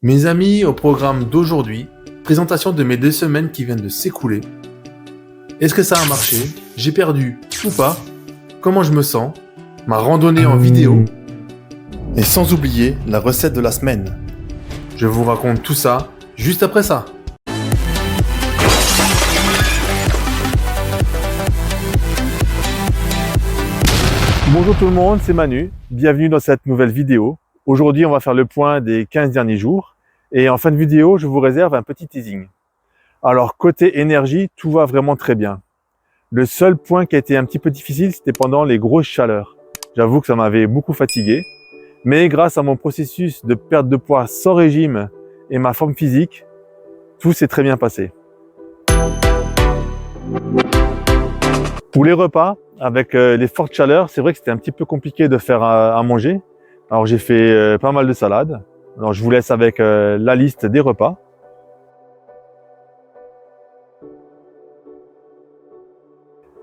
Mes amis, au programme d'aujourd'hui, présentation de mes 2 semaines qui viennent de s'écouler. Est-ce que ça a marché? J'ai perdu ou pas? Comment je me sens? Ma randonnée en vidéo? Et sans oublier la recette de la semaine. Je vous raconte tout ça juste après ça. Bonjour tout le monde, c'est Manu. Bienvenue dans cette nouvelle vidéo. Aujourd'hui, on va faire le point des 15 derniers jours. Et en fin de vidéo, je vous réserve un petit teasing. Alors, côté énergie, tout va vraiment très bien. Le seul point qui a été un petit peu difficile, c'était pendant les grosses chaleurs. J'avoue que ça m'avait beaucoup fatigué. Mais grâce à mon processus de perte de poids sans régime et ma forme physique, tout s'est très bien passé. Pour les repas, avec les fortes chaleurs, c'est vrai que c'était un petit peu compliqué de faire à manger. Alors j'ai fait pas mal de salades. Alors je vous laisse avec la liste des repas.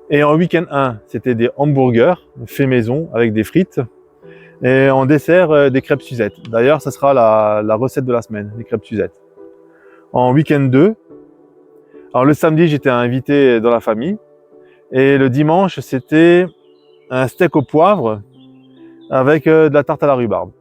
Et en week-end 1, c'était des hamburgers faits maison avec des frites. Et en dessert, des crêpes Suzette. D'ailleurs, ça sera la recette de la semaine, les crêpes Suzette. En week-end 2, alors le samedi, j'étais invité dans la famille. Et le dimanche, c'était un steak au poivre avec de la tarte à la rhubarbe.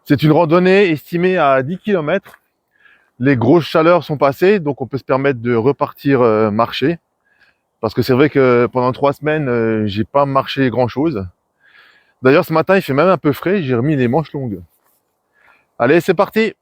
C'est une randonnée estimée à 10 km. Les grosses chaleurs sont passées, donc on peut se permettre de repartir marcher. Parce que c'est vrai que pendant 3 semaines, j'ai pas marché grand-chose. D'ailleurs, ce matin, il fait même un peu frais, j'ai remis les manches longues. Allez, c'est parti!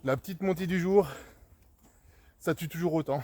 La petite montée du jour, ça tue toujours autant.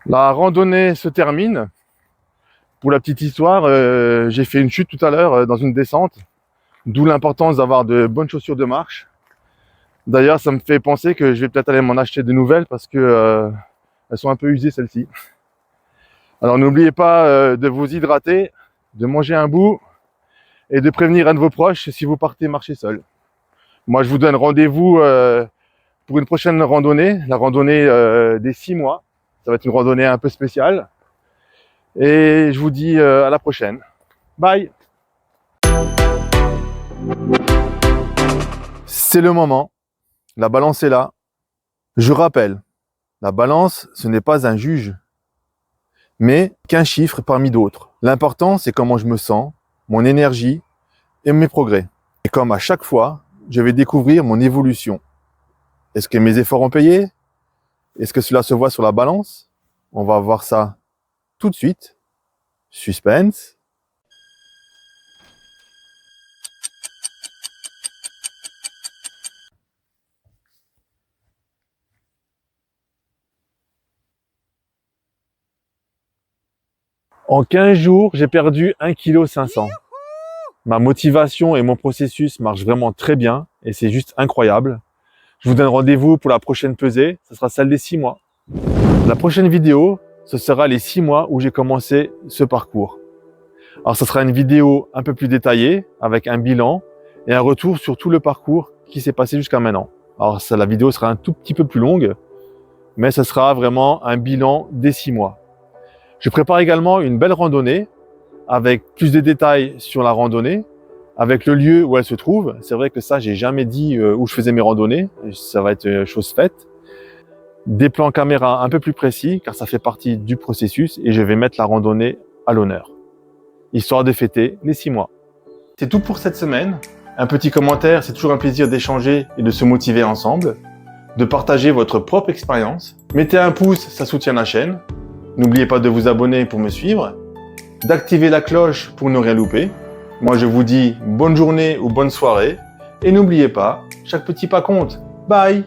La randonnée se termine. Pour la petite histoire, j'ai fait une chute tout à l'heure dans une descente, d'où l'importance d'avoir de bonnes chaussures de marche. D'ailleurs, ça me fait penser que je vais peut-être aller m'en acheter de nouvelles parce que Elles sont un peu usées celles-ci. Alors n'oubliez pas de vous hydrater, de manger un bout et de prévenir un de vos proches si vous partez marcher seul. Moi je vous donne rendez-vous pour une prochaine randonnée, la randonnée des 6 mois. Ça va être une randonnée un peu spéciale. Et je vous dis à la prochaine. Bye! C'est le moment. La balance est là. Je rappelle, la balance, ce n'est pas un juge, mais qu'un chiffre parmi d'autres. L'important, c'est comment je me sens, mon énergie et mes progrès. Et comme à chaque fois, je vais découvrir mon évolution. Est-ce que mes efforts ont payé? Est-ce que cela se voit sur la balance? On va voir ça tout de suite. Suspense. En 15 jours, j'ai perdu 1,5 kg. Ma motivation et mon processus marchent vraiment très bien et c'est juste incroyable. Je vous donne rendez-vous pour la prochaine pesée, ce sera celle des 6 mois. La prochaine vidéo, ce sera les 6 mois où j'ai commencé ce parcours. Alors ce sera une vidéo un peu plus détaillée avec un bilan et un retour sur tout le parcours qui s'est passé jusqu'à maintenant. Alors ça, la vidéo sera un tout petit peu plus longue, mais ce sera vraiment un bilan des 6 mois. Je prépare également une belle randonnée avec plus de détails sur la randonnée, avec le lieu où elle se trouve. C'est vrai que ça, j'ai jamais dit où je faisais mes randonnées. Ça va être chose faite. Des plans caméra un peu plus précis, car ça fait partie du processus et je vais mettre la randonnée à l'honneur, histoire de fêter les 6 mois. C'est tout pour cette semaine. Un petit commentaire, c'est toujours un plaisir d'échanger et de se motiver ensemble, de partager votre propre expérience. Mettez un pouce, ça soutient la chaîne. N'oubliez pas de vous abonner pour me suivre, d'activer la cloche pour ne rien louper. Moi, je vous dis bonne journée ou bonne soirée. Et n'oubliez pas, chaque petit pas compte. Bye!